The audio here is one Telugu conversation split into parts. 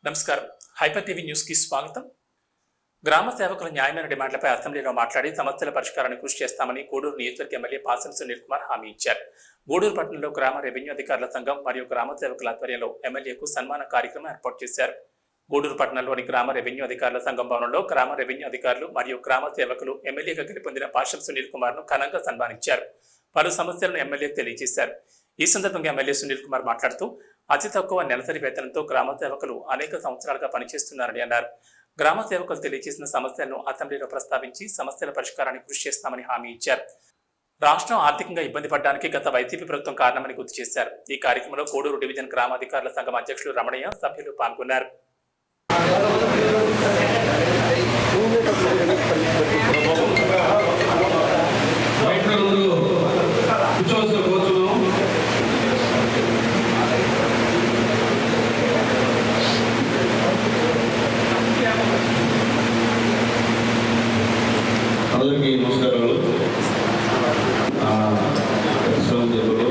నమస్కారం. హైపర్ టీవీ న్యూస్ కి స్వాగతం. గ్రామ సేవకుల న్యాయమైన డిమాండ్లపై అసెంబ్లీలో మాట్లాడి సమస్యల పరిష్కారానికి కృషి చేస్తామని గూడూరు నియోజకవర్గ ఎమ్మెల్యే పాసం సునీల్ కుమార్ హామీ ఇచ్చారు. గూడూరు పట్టణంలో గ్రామ రెవెన్యూ అధికారుల సంఘం మరియు గ్రామ సేవకుల ఆధ్వర్యంలో ఎమ్మెల్యేకు సన్మాన కార్యక్రమం ఏర్పాటు చేశారు. గూడూరు పట్టణంలోని గ్రామ రెవెన్యూ అధికారుల సంఘం భవనంలో గ్రామ రెవెన్యూ అధికారులు మరియు గ్రామ సేవకులు ఎమ్మెల్యేగా గెలుపొందిన పాసం సునీల్ కుమార్ ను ఘనంగా సన్మానించారు. పలు సమస్యలను ఎమ్మెల్యేకు తెలియజేశారు. ఈ సందర్భంగా ఎమ్మెల్యే సునీల్ కుమార్ మాట్లాడుతూ అతి తక్కువ నెలసరి వేతనంతో గ్రామ సేవకులు అనేక సంవత్సరాలుగా పనిచేస్తున్నారని అన్నారు. గ్రామ సేవకులు తెలియజేసిన సమస్యలను అసెంబ్లీలో ప్రస్తావించి సమస్యల పరిష్కారానికి కృషి చేస్తామని హామీ ఇచ్చారు. రాష్ట్రం ఆర్థికంగా ఇబ్బంది పడడానికి గత వైసీపీ ప్రభుత్వం కారణమని గుర్తు చేశారు. ఈ కార్యక్రమంలో కోడూరు డివిజన్ గ్రామాధికారుల సంఘం అధ్యక్షులు రమణయ్య, సభ్యులు పాల్గొన్నారు. అందరికీ నమస్కారాలు. సహోదరులు,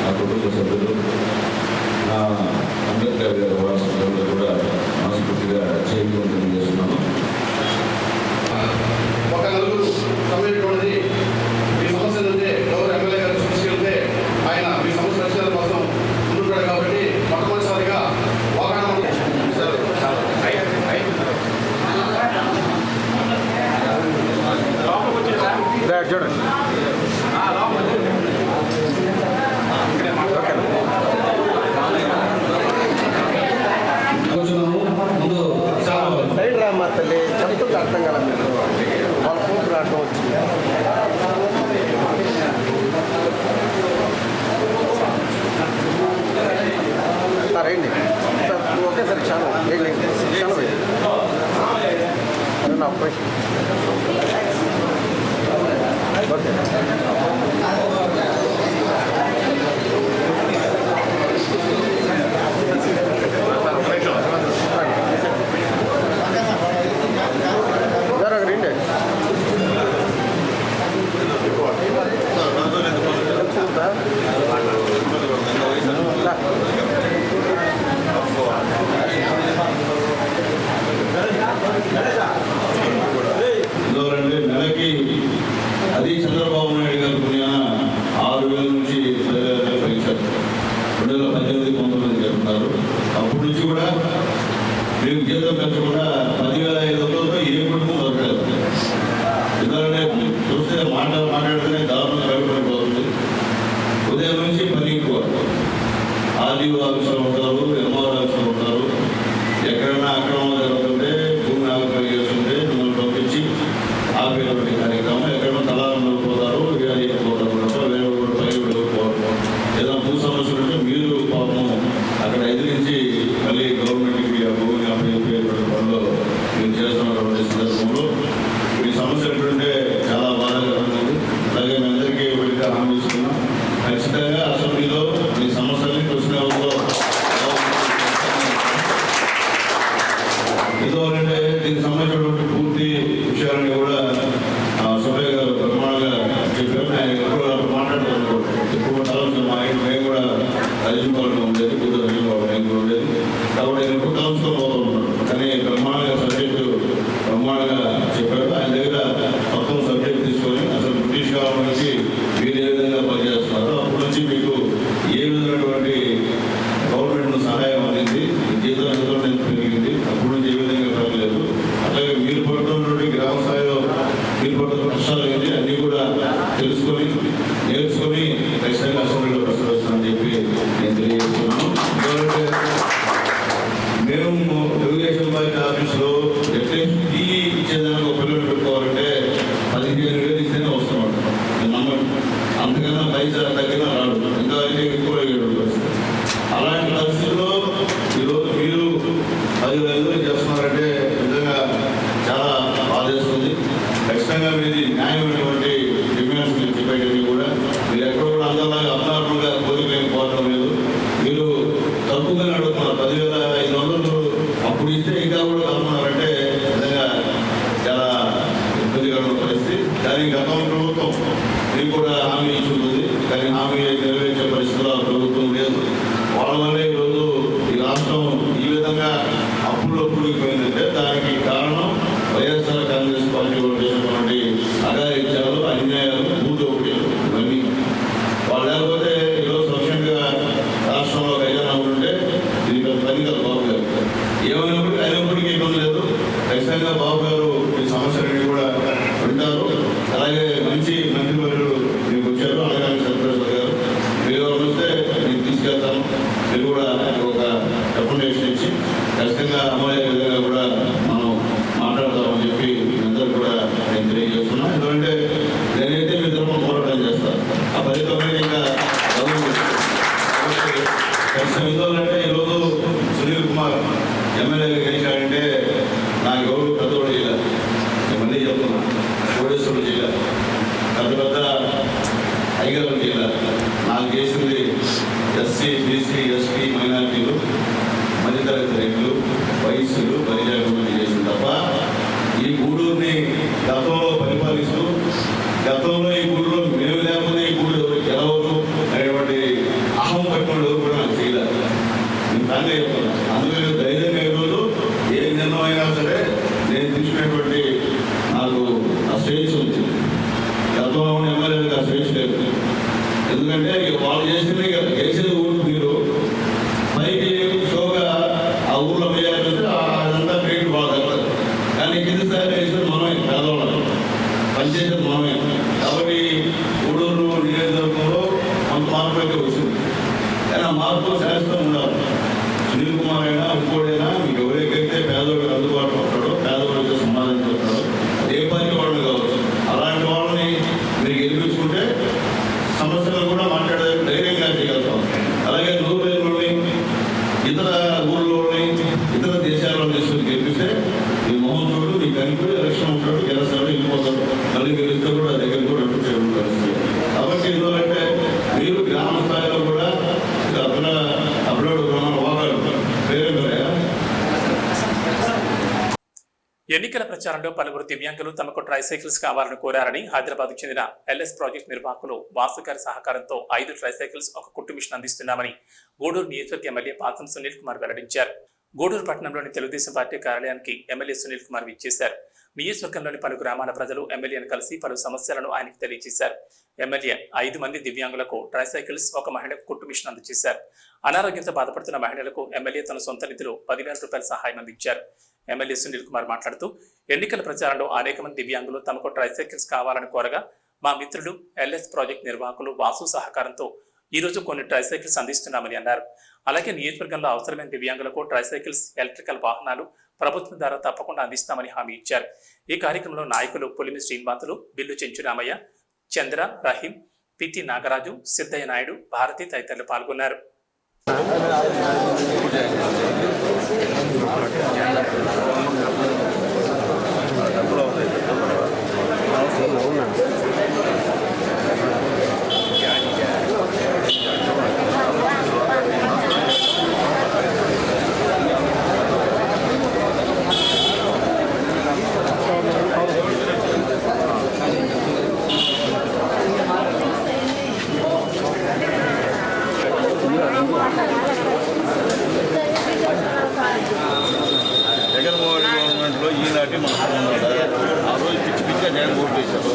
నా కుటుంబ సభ్యులు, నా అంబేద్కర్ గారి వారసులు కూడా మనస్ఫూర్తిగా చేయకుండా చేస్తున్నాను. ఒక నలుగురు సభ్యులు ఈ సమస్య నుండి గౌరవ ఎమ్మెల్యే గారు తీసుకెళ్తే ఆయన ఈ సమస్య పరిష్కారం కోసం ముందుంటాడు కాబట్టి మొట్టమొదటిసారిగా చూడండి. సైడ్ రామ్మా తల్లి, చెప్తుంది అర్థం కదా మీరు. వాళ్ళ కూతురు అర్థం వచ్చింది. రండి ఒకేసారి క్షణం క్షణం ఆపరేషన్ ఓకే. రండి. నెలకి అది చంద్రబాబు నాయుడు గారు కొన్ని 6,000 నుంచి 10,000 పెంచారు. 2018-19 చెప్తున్నారు. అప్పటి నుంచి కూడా మేము జీతం పెంచకుండా 10,500తో ఏ కుటుంబం దొరకలేదు. ఎందుకంటే చూస్తే మాట్లాడితేనే దారుణంగా గడిపోతుంది. ఉదయం నుంచి పని ఎక్కువ. ఆర్డీఓ ఆఫీసులో ఉంటారు, ఎంఆర్ ఆఫీసులో ఉంటారు. ఎక్కడైనా అక్రమాలు జరుగుతుంటే భూమి ఆక్రమణ చేస్తుంటే మిమ్మల్ని పంపించి ఆపేటువంటి కార్యక్రమం. ఎక్కడైనా తలాలు పోతారు, పోతారు తప్ప వేరే పైకి వెళ్ళిపోవడం. ఏదైనా భూ సమస్యలు ఉంటే మీరు పాపం అక్కడ ఎదిరించి మళ్ళీ గవర్నమెంట్కి ఆ భూమిని అప్పచెప్పేటువంటి పనిలో మీరు చేస్తున్నటువంటి సందర్భంలో ఈ సమస్య ఏంటంటే చాలా బాధాకరంగా ఉంది. అలాగే మీ అందరికీ వెళ్ళి హామీ ఇస్తున్నాం. ఖచ్చితంగా అసెంబ్లీలో ఈ సమస్యల్ని కృష్ణలో ఎందుకంటే దీనికి సంబంధించినటువంటి పూర్తి విషయాలని కూడా సుబ్బయ్య గారు ప్రమాణంగా చెప్పారు. ఆయన ఎక్కువ మాట్లాడుతూ ఎక్కువ తలంతో మా ఇంటి మేము కూడా రజీపాలన ఉండేది, కూతురు రజీపాలన ఉండేది. కాబట్టి ఆయన ఎక్కువ తలంతో పోతూ ఉన్నాడు. కానీ బ్రహ్మాండంగా సబ్జెక్టు బ్రహ్మాండంగా చెప్పారు. ఆయన దగ్గర మొత్తం సబ్జెక్ట్ తీసుకొని అసలు బ్రిటిష్ కాలం నుంచి మీరు ఏ విధంగా పనిచేస్తున్నారు, అప్పటి నుంచి మీకు ఏ విధమైనటువంటి గవర్నమెంట్ సహాయం అందింది, జీతం పెరిగింది, అప్పటి నుంచి ఏ విధంగా పెరగలేదు, అలాగే మీరు పడుతున్నటువంటి గ్రామ స్థాయిలో మీరు పడుతున్న కష్టాలు ఏంటి అన్నీ కూడా తెలుసుకొని నేర్చుకొని ఖచ్చితంగా అసెంబ్లీలో ప్రస్తావిస్తామని చెప్పి నేను తెలియజేస్తున్నాను. ఎందుకంటే మేము తెలుగుదేశం పార్టీ ఆఫీసులో టీ ఇచ్చేదానికి ఒక పిల్లలు పెట్టుకోవాలంటే 15,000 ఇస్తేనే వస్తున్నాం. నమ్మకం అంతకన్నా పైసా తగ్గినా రాదు, ఇంకా అయితే ఎక్కువ పరిస్థితి. అలాంటి పరిస్థితుల్లో ఈరోజు మీరు 10,000 చేస్తున్నారంటే నిజంగా చాలా బాధేస్తుంది. ఖచ్చితంగా మీది న్యాయమైనటువంటి డిమాండ్స్ మీరు చెప్పేటివి కూడా మీరు ఎక్కడ కూడా అందరిలాగా అప్నార్మల్గా కోరికలేకపోవడం లేదు. మీరు తక్కువగానే అడుగుతున్నారు. 10,500 అప్పుడు ఇస్తే ఇంకా కూడా కలుపుతున్నారంటే నిజంగా చాలా ఇబ్బందికరమైన పరిస్థితి. దానికి గతంలో ప్రభుత్వం మీకు కూడా హామీ ఇచ్చి ఉంటుంది, కానీ హామీ నెరవేర్చే పరిస్థితుల్లో ప్రభుత్వం లేదు. వాళ్ళ వల్లే ఈరోజు ఈ రాష్ట్రం ఈ విధంగా అప్పుల్లో కూలిపోయిందంటే దానికి కారణం వైఎస్ఆర్ కాంగ్రెస్ పార్టీ వాళ్ళు చేసినటువంటి అఘాయిత్యాలు, అన్యాయాలు, భూదోపిడీలు ఇవన్నీ. వాళ్ళు లేకపోతే ఈరోజు సఫిషియెంట్గా రాష్ట్రంలో ఖజానా ఉంటే ఇది పెద్ద పని కాదు బాబు గారు. ఏమైనప్పటికీ అయినప్పటికీ ఇబ్బంది లేదు. ఖచ్చితంగా బాబు గారు ఈ సమస్యలన్నీ కూడా వింటారు. అలాగే మంచి మంత్రివర్యులు మీకు వచ్చారు, అలాగే చంద్రశేఖర్ గారు, మీరు ఎవరు వస్తే నేను తీసుకెళ్తాను. మీరు కూడా ఒక రికమెండేషన్ ఇచ్చి ఖచ్చితంగా అమలయ్యే విధంగా కూడా మనం మాట్లాడతామని చెప్పి అందరూ కూడా నేను తెలియజేస్తున్నాను. ఎందుకంటే నేనైతే మీ తరఫున పోరాటం చేస్తాను. ఆ ఫలితం ఇంకా ఎందుకంటే ఈరోజు సునీల్ కుమార్ ఎమ్మెల్యేగా గెలిచాడంటే నాకు ఎవరు పెద్దవాడు చేయలేదు. నేను మళ్ళీ చెప్తున్నా, కోటేశ్వరుడు చేయలేదు, పెద్ద పెద్ద ఐగర్లు చేయలేదు. నాకు చేసింది ఎస్సీ, బీసీ, ఎస్టీ, మైనారిటీలు, మధ్యతరగతి రైతులు, వయస్సులు, బలిజాగమని చేసింది తప్ప ఈ గూడూరుని గతంలో పరిపాలిస్తూ గతంలో ఈ గూడూరులో మేము లేకపోతే ఈ గూడూరు గెలవదు అనేటువంటి అహం పట్టుకుని కూడా నాకు చేయలేదు. నేను ఫ్యాన్గా చెప్తాను. అందుకని ధైర్యంగా ఈరోజు ఏ నిర్ణయం అయినా సరే నేను తీసుకునేటువంటి నాకు ఆ స్వేచ్ఛ వచ్చింది. గతంలో ఉన్న ఎమ్మెల్యేలకు ఆ స్వేచ్ఛ లేదు. ఎందుకంటే వాళ్ళు చేసింది గెలిచేది ఊరు మీరు పైకి షోగా ఆ ఊళ్ళో వేయాలంటే అదంతా క్రెడిట్ వాళ్ళు తగ్గదు. కానీ కింది స్థాయిలో వేసేది మనమే, పేదవాళ్ళం పనిచేసేది మనమే. కాబట్టి గూడూరు నియోజకవర్గంలో కొంత మార్పు అయితే వచ్చింది. కానీ ఆ మార్పు శాశ్వతం ఉండాలి. సునీల్ కుమార్ అయినా ఇంకోడైనా మీకు ఎవరికైతే పేదవాళ్ళకి అందుబాటులో ఉంటాడో, పేదవాళ్ళతో సంపాదించుకుంటాడో, ఏ పార్టీ వాళ్ళని కావచ్చు, అలాంటి వాళ్ళని మీరు గెలిపించుకుంటే సమస్యలు కూడా మాట్లాడే ధైర్యంగా చేయగలుగుతాం. అలాగే నూరులోని ఇతర ఊళ్ళోని ఇతర దేశాల్లో తీసుకుని గెలిపిస్తే మీ మొహం చూడు, మీ కనిపి ఎలక్షన్ ఉంటాడు, గెలుస్తాడు, వెళ్ళిపోతాడు. మళ్ళీ గెలిస్తే కూడా దగ్గర కూడా అంటూ చేయడం కలుస్తుంది. కాబట్టి ఎందుకంటే మీరు గ్రామ స్థాయిలో కూడా అప్లోడ్ వాడాడు వేరే ఎన్నికల ప్రచారంలో పలువురు దివ్యాంగులు తమకు ట్రైసైకిల్స్ కావాలని కోరారని హైదరాబాద్కు చెందిన ఎల్ఎస్ ప్రాజెక్ట్ నిర్వాహకులు వాసు గారి సహకారంతో 5 ట్రైసైకిల్స్, ఒక కుట్టు మిషన్ అందిస్తున్నామని గూడూరు నియోజకవర్గ ఎమ్మెల్యే పాసం సునీల్ కుమార్ వెల్లడించారు. గూడూరు పట్టణంలోని తెలుగుదేశం పార్టీ కార్యాలయానికి ఎమ్మెల్యే సునీల్ కుమార్ విచ్చేశారు. నియోజకవర్గంలోని పలు గ్రామాల ప్రజలు ఎమ్మెల్యేను కలిసి పలు సమస్యలను ఆయనకు తెలియజేశారు. ఎమ్మెల్యే 5 మంది దివ్యాంగులకు ట్రైసైకిల్స్, ఒక మహిళకు కుట్టు మిషన్ అందజేశారు. అనారోగ్యంతో బాధపడుతున్న మహిళలకు ఎమ్మెల్యే తన సొంత నిధులు 10,000 రూపాయల సహాయం అందించారు. ఎమ్మెల్యే సునీల్ కుమార్ మాట్లాడుతూ ఎన్నికల ప్రచారంలో అనేక మంది దివ్యాంగులు తమకు ట్రైసైకిల్స్ కావాలని కోరగా మా మిత్రులు ఎల్ఎస్ ప్రాజెక్ట్ నిర్వాహకులు వాసు సహకారంతో ఈ రోజు కొన్ని ట్రైసైకిల్స్ అందిస్తున్నామని అన్నారు. అలాగే నియోజకవర్గంలో అవసరమైన దివ్యాంగులకు ట్రైసైకిల్స్, ఎలక్ట్రికల్ వాహనాలు ప్రభుత్వం ద్వారా తప్పకుండా అందిస్తామని హామీ ఇచ్చారు. ఈ కార్యక్రమంలో నాయకులు పులిమి శ్రీనివాసులు, బిల్లు చెంచురామయ్య, చంద్ర, రహీం, పిటి నాగరాజు, సిద్ధయ్య నాయుడు, భారతి తదితరులు పాల్గొన్నారు. జగన్మోహన్ గవర్నమెంట్లో ఈనాటి మన ఆ రోజు పిచ్చి పిచ్చిగా జగన్ ఓటు వేశారు,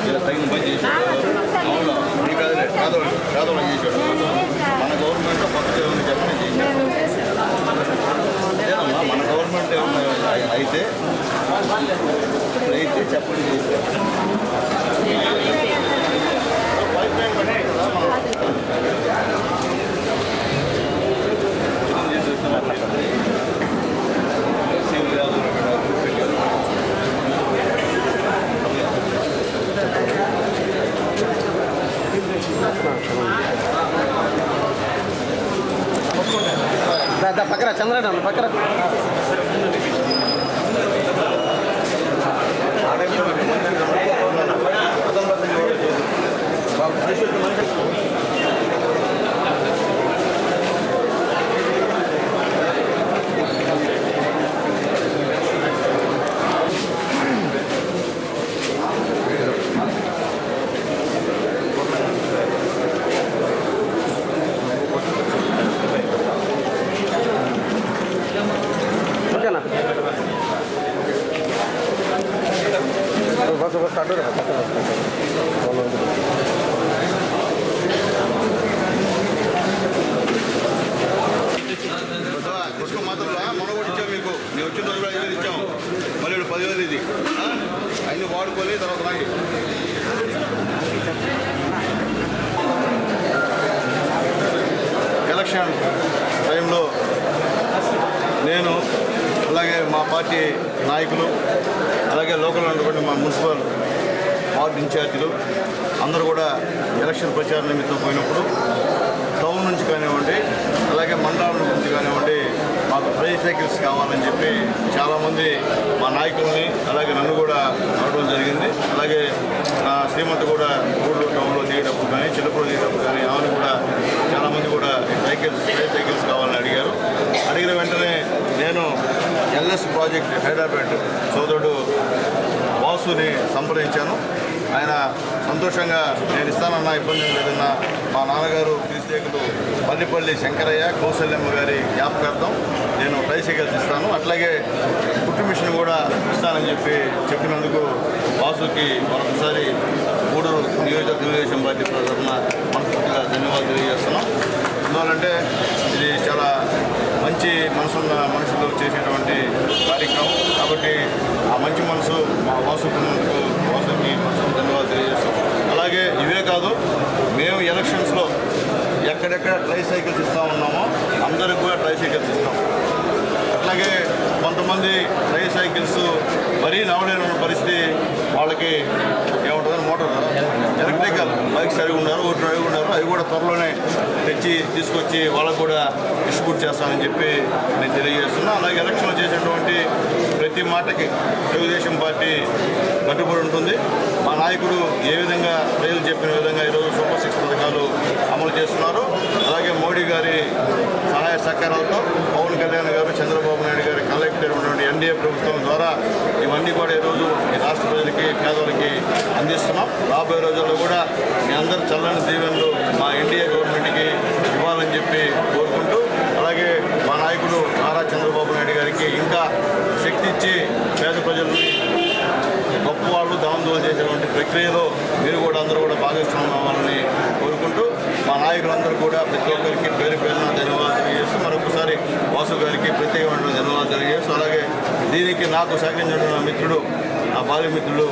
ఇలా తగిన పని చేశారు. అవును, మీ కాదులే, పేదవాళ్ళు చేశాడు. మన గవర్నమెంట్లో కొత్త ఏమైనా చెప్పండి చేశారు. అదేనమ్మా, మన గవర్నమెంట్ ఏమన్నా అయితే చెప్పండి చేశారు. పక్కన చంద్రన్న పక్కన ఓకేనా నేను అలాగే మా పార్టీ నాయకులు అలాగే లోకల్ ఉన్నటువంటి మా మున్సిపల్ వార్డు ఇన్ఛార్జీలు అందరూ కూడా ఎలక్షన్ ప్రచార నిమిత్తం పోయినప్పుడు టౌన్ నుంచి కానివ్వండి అలాగే మండలం నుంచి కానివ్వండి మాకు ట్రైసైకిల్స్ కావాలని చెప్పి చాలామంది మా నాయకుల్ని అలాగే నన్ను కూడా అడగడం జరిగింది. అలాగే నా శ్రీమంత్ కూడా గూడూరు టౌన్లో దిగేటప్పుడు కానీ చిన్నప్పుడు దిగేటప్పుడు కానీ ఆమెను కూడా చాలామంది కూడా ట్రైసైకిల్స్ కావాలని అడిగారు. అడిగిన వెంటనే నేను ఎల్ఎస్ ప్రాజెక్ట్ హైదరాబాద్ సోదరుడు వాసుని సంప్రదించాను. ఆయన సంతోషంగా నేను ఇస్తానన్నా ఇబ్బంది లేదన్నా మా నాన్నగారు క్రీస్తులు పల్లిపల్లి శంకరయ్య కౌశల్యమ్మ గారి జ్ఞాపకార్థం నేను ట్రైసైకిల్స్ ఇస్తాను, అట్లాగే కుట్టు మిషన్ కూడా ఇస్తానని చెప్పినందుకు వాసుకి మరొకసారి గూడూరు తెలుగుదేశం పార్టీ తరఫున మనస్ఫూర్తిగా ధన్యవాదాలు తెలియజేస్తున్నాం. ఎందువల్లంటే ఇది చాలా మంచి మనసున్న మనుషులు చేసేటువంటి కార్యక్రమం కాబట్టి ఆ మంచి మనసు మా వాసుకి మనసుకు ధన్యవాదాలు తెలియజేస్తాం. అలాగే ఇవే కాదు, మేము ఎలక్షన్స్లో ఎక్కడెక్కడ ట్రైసైకిల్స్ ఇస్తూ ఉన్నామో అందరికి కూడా ట్రైసైకిల్స్ ఇస్తాం. అట్లాగే కొంతమంది ట్రైసైకిల్స్ మరీ నవలేని పరిస్థితి, వాళ్ళకి ఏముంటుందని మోటార్ ఎలక్ట్రికల్ బైక్స్ అడిగి ఉన్నారు, ఒకటి అడిగి ఉన్నారు, అవి కూడా త్వరలోనే తీసుకొచ్చి వాళ్ళకు కూడా డిస్ట్రిబ్యూట్ చేస్తామని చెప్పి నేను తెలియజేస్తున్నా. అలాగే ఎలక్షన్లో చేసేటువంటి ప్రతి మాటకి తెలుగుదేశం పార్టీ కట్టుబడి ఉంటుంది. మా నాయకుడు ఏ విధంగా ప్రజలు చెప్పిన విధంగా ఈరోజు సూపర్ 6 పథకాలు అమలు చేస్తున్నారు. అలాగే మోడీ గారి సహాయ సహకారాలతో పవన్ కళ్యాణ్ గారు, చంద్రబాబు నాయుడు గారి కలెక్టర్ ఉన్నటువంటి ఎన్డీఏ ప్రభుత్వం ద్వారా ఇవన్నీ కూడా ఈరోజు ఈ రాష్ట్ర ప్రజలకి పేదలకి అందిస్తున్నాం. రాబోయే రోజుల్లో కూడా మీ అందరూ చల్లని దీవెనలు మా ఎన్డీఏ గవర్నమెంట్కి ఇవ్వాలని చెప్పి కోరుకుంటూ, అలాగే మా నాయకుడు నారా చంద్రబాబు నాయుడు గారికి ఇంకా శక్తి ఇచ్చి పేద ప్రజల్ని గొప్పవాళ్ళు దాందోళన చేసేటువంటి ప్రక్రియలో మీరు కూడా అందరూ కూడా భాగస్వామ్యం అవ్వాలని కోరుకుంటూ, మా నాయకులందరూ కూడా ప్రతి ఒక్కరికి పేరు పేరున ధన్యవాదాలు తెలియజేస్తూ, మరొకసారి వాసు గారికి ప్రత్యేకమైన ధన్యవాదాలు తెలియజేస్తూ, అలాగే దీనికి నాకు సహకరించిన నా మిత్రుడు, నా బాల్య మిత్రుడు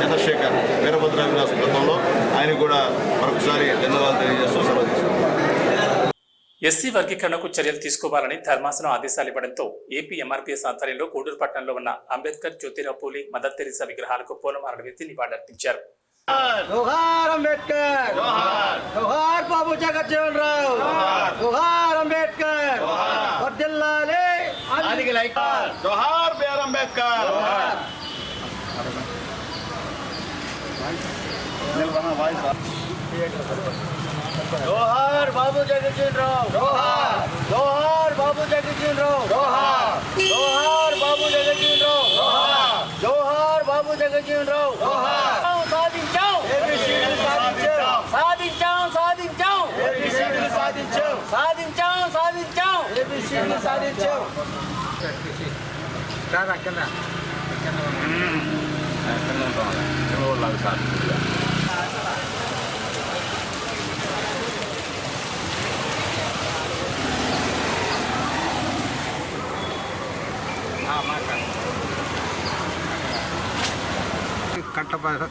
చంద్రశేఖర్ వీరభద్ర విలాస్ గతంలో ఆయన కూడా మరొకసారి ధన్యవాదాలు తెలియజేస్తూ సెలవు తీసుకున్నాను. ఎస్సీ వర్గీకరణకు చర్యలు తీసుకోవాలని ధర్మాసనం ఆదేశాలు ఇవ్వడంతో ఏపీ ఎంఆర్పీఎస్ ఆధ్వర్యంలో గూడూరు పట్టణంలో ఉన్న అంబేద్కర్, జ్యోతిరావు పూలే, మదర్ తెరీసా విగ్రహాలకు పూలమాలలు వేసి నివాళులర్పించారు. జోహార్ అంబేద్కర్, జోహార్ బాబు జగజ్జీవన్ రావు, జోహార్ అంబేద్కర్, వర్ధిల్లాలి ఆదికి లైక్, జోహార్ బిఆర్ అంబేద్కర్. జోహార్ బాబు జగజ్జీవన్ రావు, జోహార్, జోహార్ బాబు జగజ్జీవన్ రావు, జోహార్, జోహార్ బాబు జగజ్జీవన్ రావు, జోహార్, జోహార్ బాబు జగజ్జీవన్ రావు, జోహార్. సాధించాం సాధించాం సాధించాం సాధించాం సాధించాం సాధించాం సాధించాం సాధించాం.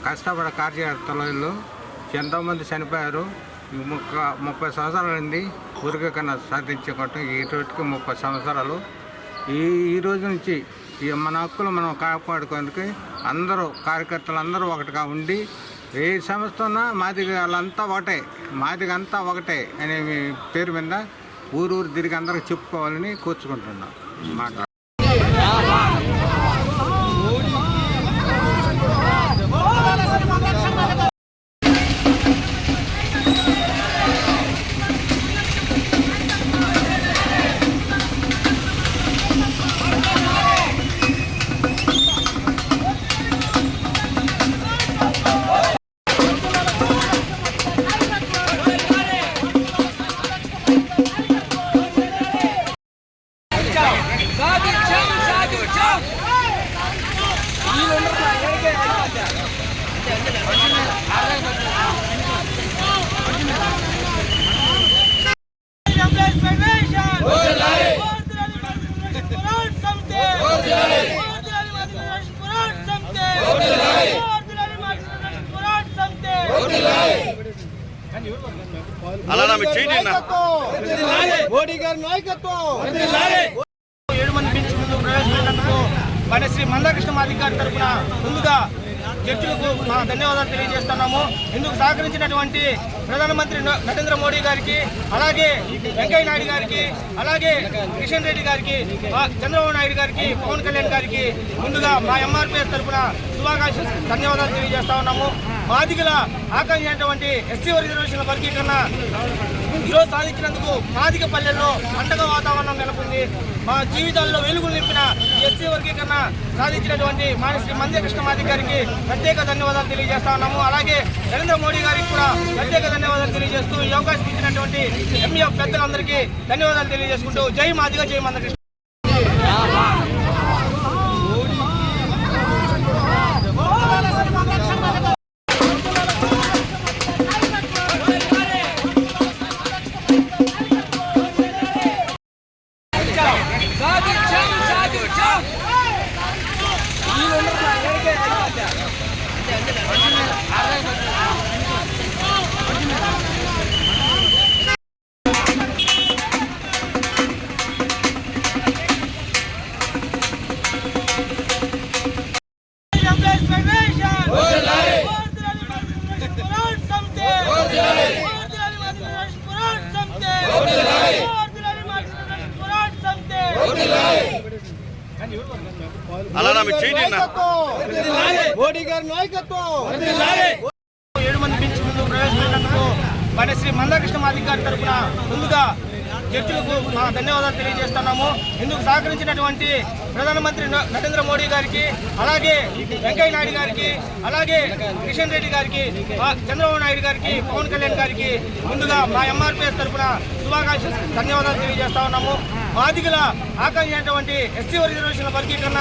కష్టపడ కార్యకర్తలు ఎంతోమంది చనిపోయారు. 30 సంవత్సరాలైంది ఊరికే కన్నా సాధించుకోవటం, ఇటువటికి 30 సంవత్సరాలు. ఈ రోజు నుంచి మన హక్కులు మనం కాపాడుకోవడానికి అందరూ కార్యకర్తలు అందరూ ఒకటిగా ఉండి, ఏ సంస్థ ఉన్నా మాదిగలంతా ఒకటే, మాదిగంతా ఒకటే అనే పేరు మీద ఊరు తిరిగి అందరికి చెప్పుకోవాలని కూర్చుకుంటున్నాం మాట. మోడీ గారి నాయకత్వం. 7 మంది ప్రవేశపెట్టినందుకు మన శ్రీ మందాకృష్ణ మాదిక్ గారి తరఫున ముందుగా జడ్జిలకు మా ధన్యవాదాలు తెలియజేస్తున్నాము. ఇందుకు సహకరించినటువంటి ప్రధానమంత్రి నరేంద్ర మోడీ గారికి, అలాగే వెంకయ్య నాయుడు గారికి, అలాగే కిషన్ రెడ్డి గారికి, చంద్రబాబు నాయుడు గారికి, పవన్ కళ్యాణ్ గారికి ముందుగా మా ఎంఆర్పీఎస్ తరఫున శుభాకాంక్షలు ధన్యవాదాలు తెలియజేస్తా ఉన్నాము. మాదిగల ఆకాంక్షించినటువంటి ఎస్సీ రిజర్వేషన్ల వర్గీకరణ ఈరోజు సాధించినందుకు మాదిగ పల్లెల్లో పండగ వాతావరణం నెలకొంది. మా జీవితాల్లో వెలుగులు నింపిన ఎస్సీ వర్గీకరణ సాధించినటువంటి శ్రీ మందాకృష్ణ మాదిక్ గారికి ప్రత్యేక ధన్యవాదాలు తెలియజేస్తా ఉన్నాము. అలాగే నరేంద్ర మోడీ గారికి కూడా ప్రత్యేక ధన్యవాదాలు తెలియజేస్తూ ఈ అవకాశం ఇచ్చినటువంటి ఎంఈఎఫ్ పెద్దలందరికీ ధన్యవాదాలు తెలియజేసుకుంటూ జై మాదిగ, జై మందాకృష్ణ. మోడీ గారి నాయకత్వం 7 మంది బెంచ్ ముందు ప్రవేశపెట్టినందుకు మన శ్రీ మందాకృష్ణ మాదిక్ గారి తరఫున ముందుగా జడ్జిలకు మా ధన్యవాదాలు తెలియజేస్తున్నాము. ఇందుకు సహకరించినటువంటి ప్రధానమంత్రి నరేంద్ర మోడీ గారికి, అలాగే వెంకయ్య నాయుడు గారికి, అలాగే కిషన్ రెడ్డి గారికి, చంద్రబాబు నాయుడు గారికి, పవన్ కళ్యాణ్ గారికి ముందుగా మా ఎంఆర్పీఎస్ తరఫున శుభాకాంక్షలు ధన్యవాదాలు తెలియజేస్తా ఉన్నాము. మాదిగల ఆకాంక్షించినటువంటి ఎస్సీ రిజర్వేషన్ల వర్గీకరణ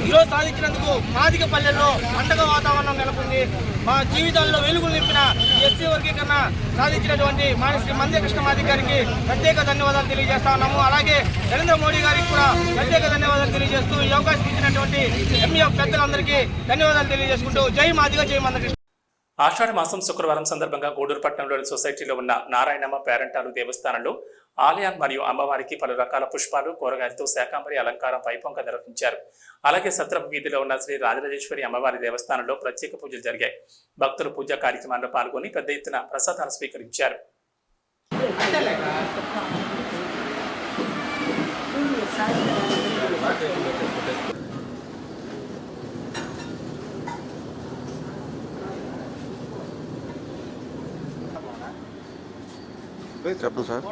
ఈరోజు సాధించినందుకు మాదిగ పల్లెల్లో పండగ వాతావరణం నెలకొంది. మా జీవితాల్లో వెలుగులు నింపిన ఎస్సీ వర్గీకరణ సాధించినటువంటి శ్రీ మందాకృష్ణ మాదిక్ గారికి ప్రత్యేక ధన్యవాదాలు తెలియజేస్తా ఉన్నాము. అలాగే నరేంద్ర మోడీ గారికి కూడా ప్రత్యేక ధన్యవాదాలు తెలియజేస్తూ ఈ అవకాశం ఇచ్చినటువంటి ఎంఈఎఫ్ పెద్దలందరికీ ధన్యవాదాలు తెలియజేసుకుంటూ జై మాదిగ, జై మందాకృష్ణ. ఆషాఢ మాసం శుక్రవారం సందర్భంగా గూడూరు పట్టణంలోని సొసైటీలో ఉన్న నారాయణమ్మ పేరంటాలు దేవస్థానంలో ఆలయం మరియు అమ్మవారికి పలు రకాల పుష్పాలు, కూరగాయలతో శాకాంబరి అలంకారం వైభవంగా నిర్వహించారు. అలాగే సత్రపు వీధిలో ఉన్న శ్రీ రాజరాజేశ్వరి అమ్మవారి దేవస్థానంలో ప్రత్యేక పూజలు జరిగాయి. భక్తులు పూజా కార్యక్రమాల్లో పాల్గొని పెద్ద ఎత్తున ప్రసాదాలు స్వీకరించారు. చెప్పండి సార్,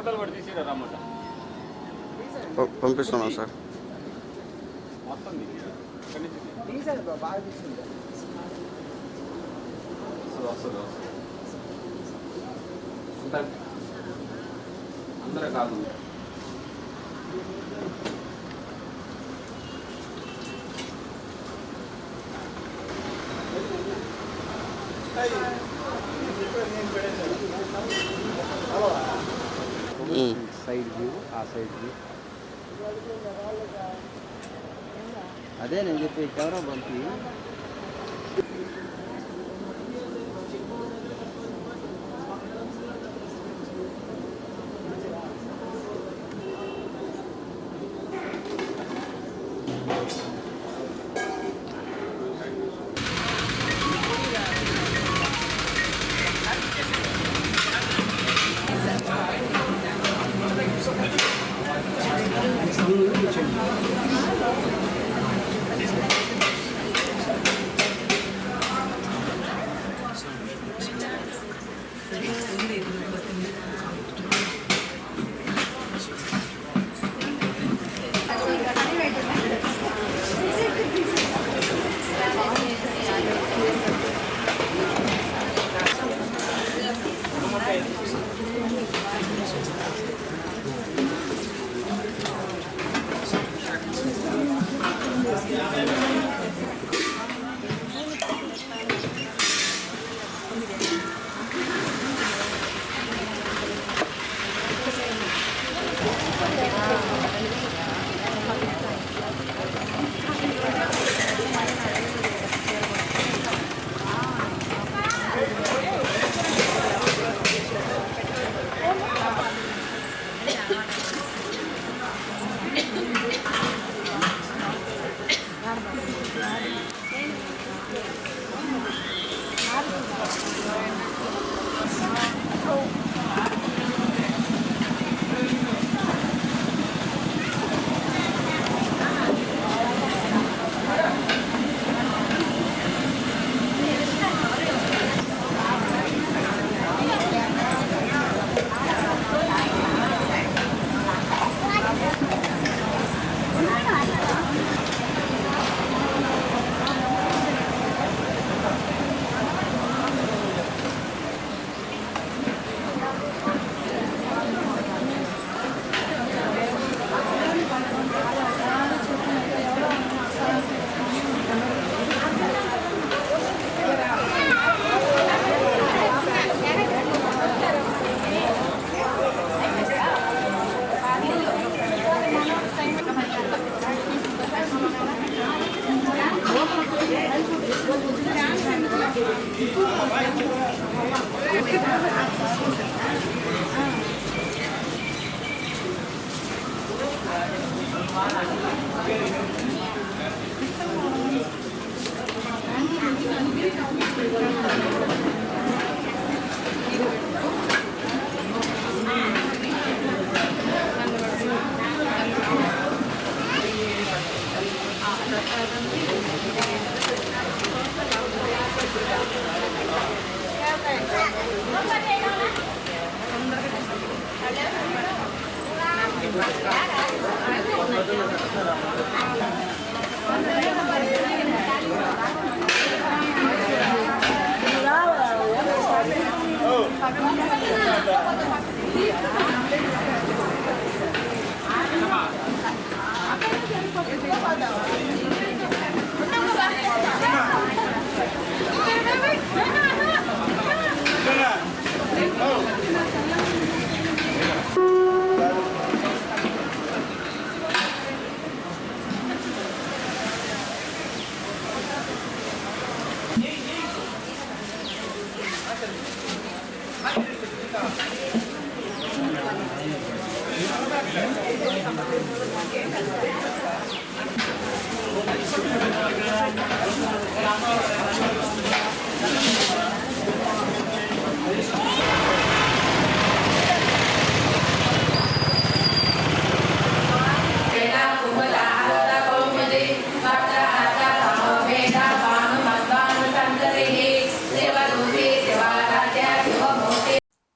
పంపిస్తున్నాం సార్. అందరూ కాదు సైడ్ వ్యూ, ఆ సైడ్ వ్యూ అదే నేను చెప్పి కెమెరా పంపి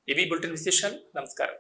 ఇవి బులెటిన్ విశేషాలు. నమస్కారం.